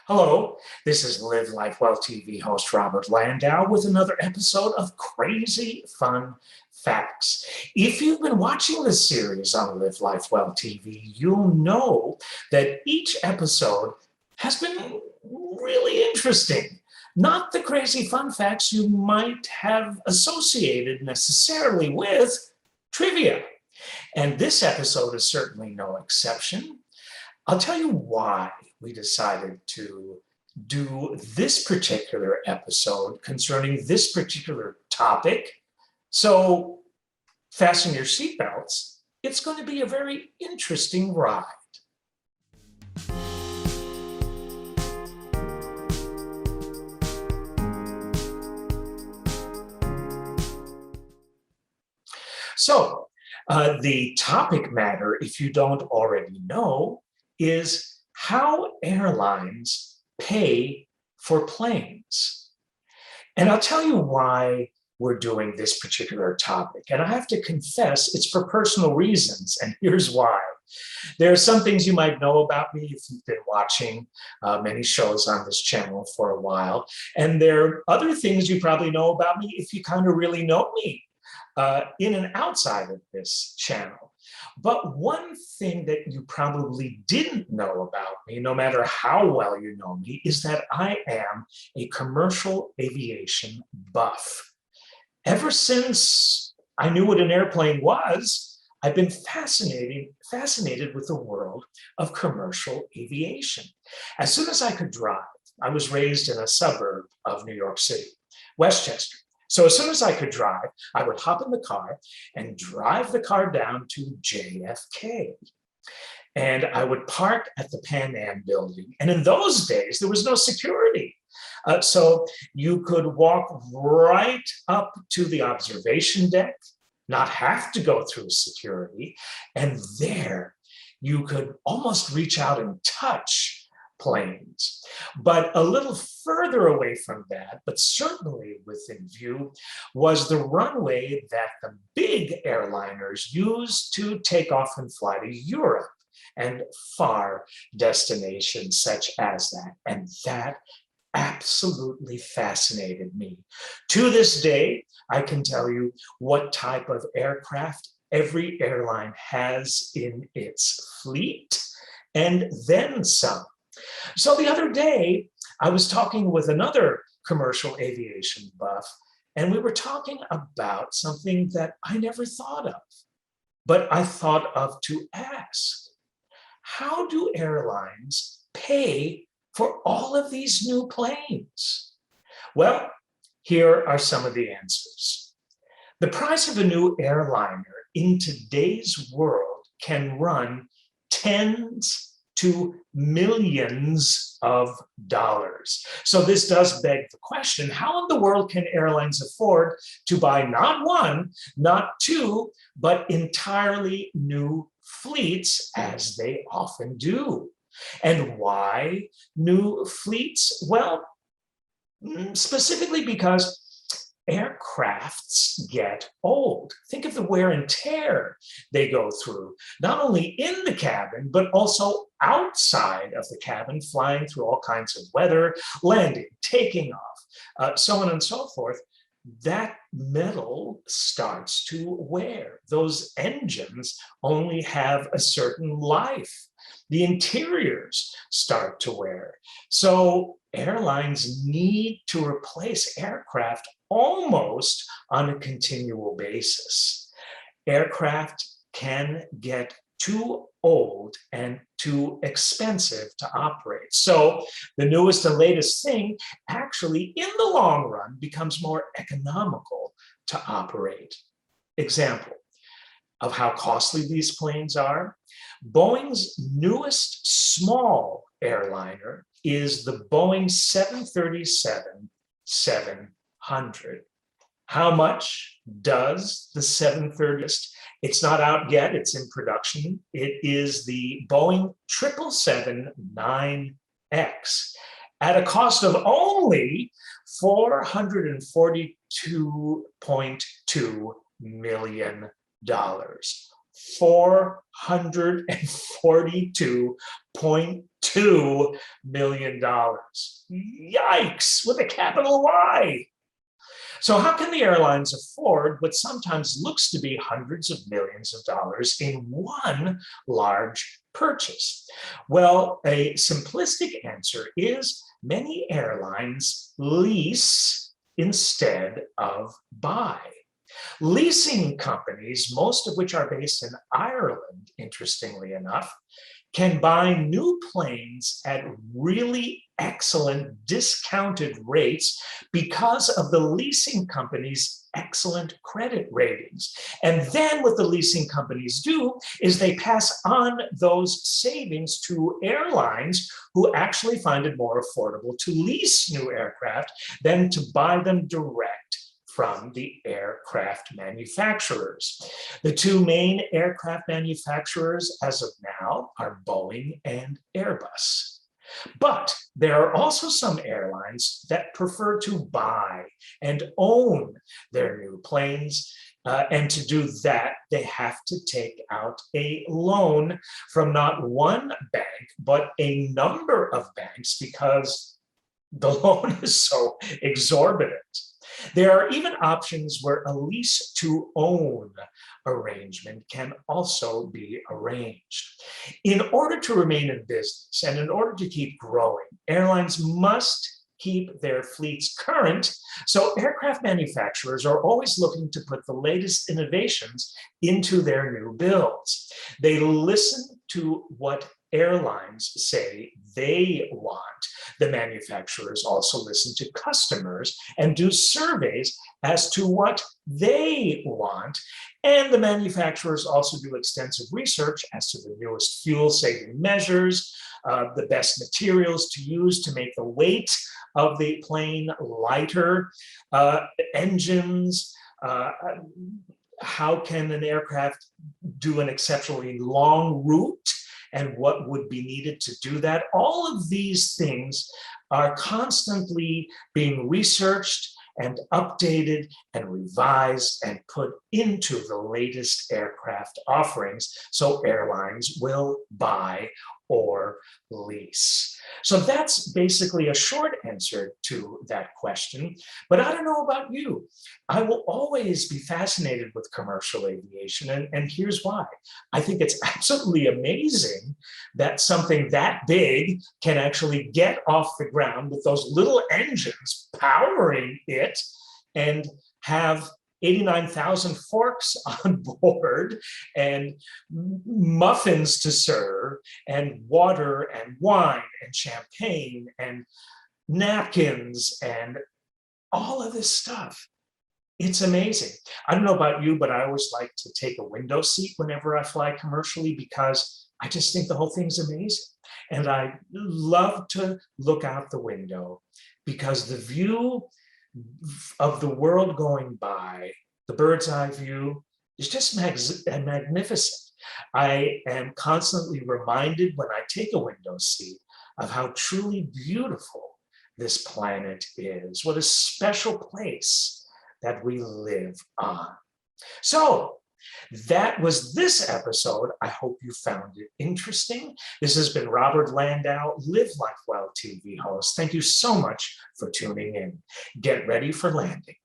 Hello, this is Live Life Well TV host Robert Landau with another episode of Crazy Fun Facts. If you've been watching this series on Live Life Well TV, you'll know that each episode has been really interesting. Not the crazy fun facts you might have associated necessarily with trivia. And this episode is certainly no exception. I'll tell you why we decided to do this particular episode concerning this particular topic. So fasten your seatbelts. It's going to be a very interesting ride. So the topic matter, if you don't already know, is how airlines pay for planes. And I'll tell you why we're doing this particular topic. And I have to confess, it's for personal reasons, and here's why. There are some things you might know about me if you've been watching many shows on this channel for a while. And there are other things you probably know about me if you kind of really know me in and outside of this channel. But one thing that you probably didn't know about me, no matter how well you know me, is that I am a commercial aviation buff. Ever since I knew what an airplane was, I've been fascinated with the world of commercial aviation. As soon as I could drive, I was raised in a suburb of New York City, Westchester. So as soon as I could drive, I would hop in the car and drive the car down to JFK. And I would park at the Pan Am building. And in those days, there was no security. So you could walk right up to the observation deck, not have to go through security. And there you could almost reach out and touch planes. But a little further away from that, but certainly within view, was the runway that the big airliners used to take off and fly to Europe and far destinations such as that. And that absolutely fascinated me. To this day, I can tell you what type of aircraft every airline has in its fleet, and then some. So the other day, I was talking with another commercial aviation buff, and we were talking about something that I never thought of, but I thought of to ask. How do airlines pay for all of these new planes? Well, here are some of the answers. The price of a new airliner in today's world can run tens to millions of dollars. So this does beg the question, how in the world can airlines afford to buy not one, not two, but entirely new fleets, as they often do? And why new fleets? Well, specifically because aircrafts get old. Think of the wear and tear they go through, not only in the cabin, but also outside of the cabin, flying through all kinds of weather, landing, taking off, so on and so forth. That metal starts to wear. Those engines only have a certain life. The interiors start to wear. So airlines need to replace aircraft almost on a continual basis. Aircraft can get too old and too expensive to operate. So the newest and latest thing actually, in the long run, becomes more economical to operate. Example of how costly these planes are. Boeing's newest small airliner is the Boeing 737-700. How much does the 730? It's not out yet, it's in production. It is the Boeing 777-9X at a cost of only $442.2 million. $442.2 $2 million. Yikes, with a capital Y. So how can the airlines afford what sometimes looks to be hundreds of millions of dollars in one large purchase? Well, a simplistic answer is many airlines lease instead of buy. Leasing companies, most of which are based in Ireland, interestingly enough, can buy new planes at really excellent discounted rates because of the leasing company's excellent credit ratings. And then what the leasing companies do is they pass on those savings to airlines who actually find it more affordable to lease new aircraft than to buy them direct from the aircraft manufacturers. The two main aircraft manufacturers as of now are Boeing and Airbus. But there are also some airlines that prefer to buy and own their new planes. And to do that, they have to take out a loan from not one bank, but a number of banks because the loan is so exorbitant. There are even options where a lease to own arrangement can also be arranged. In order to remain in business and in order to keep growing, airlines must keep their fleets current, so aircraft manufacturers are always looking to put the latest innovations into their new builds. They listen to what airlines say they want. The manufacturers also listen to customers and do surveys as to what they want. And the manufacturers also do extensive research as to the newest fuel-saving measures, the best materials to use to make the weight of the plane lighter, engines, how can an aircraft do an exceptionally long route and what would be needed to do that. All of these things are constantly being researched and updated and revised and put into the latest aircraft offerings so airlines will buy or lease. So that's basically a short answer to that question. But I don't know about you. I will always be fascinated with commercial aviation, and here's why. I think it's absolutely amazing that something that big can actually get off the ground with those little engines powering it and have 89,000 forks on board and muffins to serve and water and wine and champagne and napkins and all of this stuff. It's amazing. I don't know about you, but I always like to take a window seat whenever I fly commercially because I just think the whole thing's amazing. And I love to look out the window because the view of the world going by, the bird's eye view, is just magnificent. I am constantly reminded when I take a window seat of how truly beautiful this planet is. What a special place that we live on. So that was this episode. I hope you found it interesting. This has been Robert Landau, Live Life Well TV host. Thank you so much for tuning in. Get ready for landing.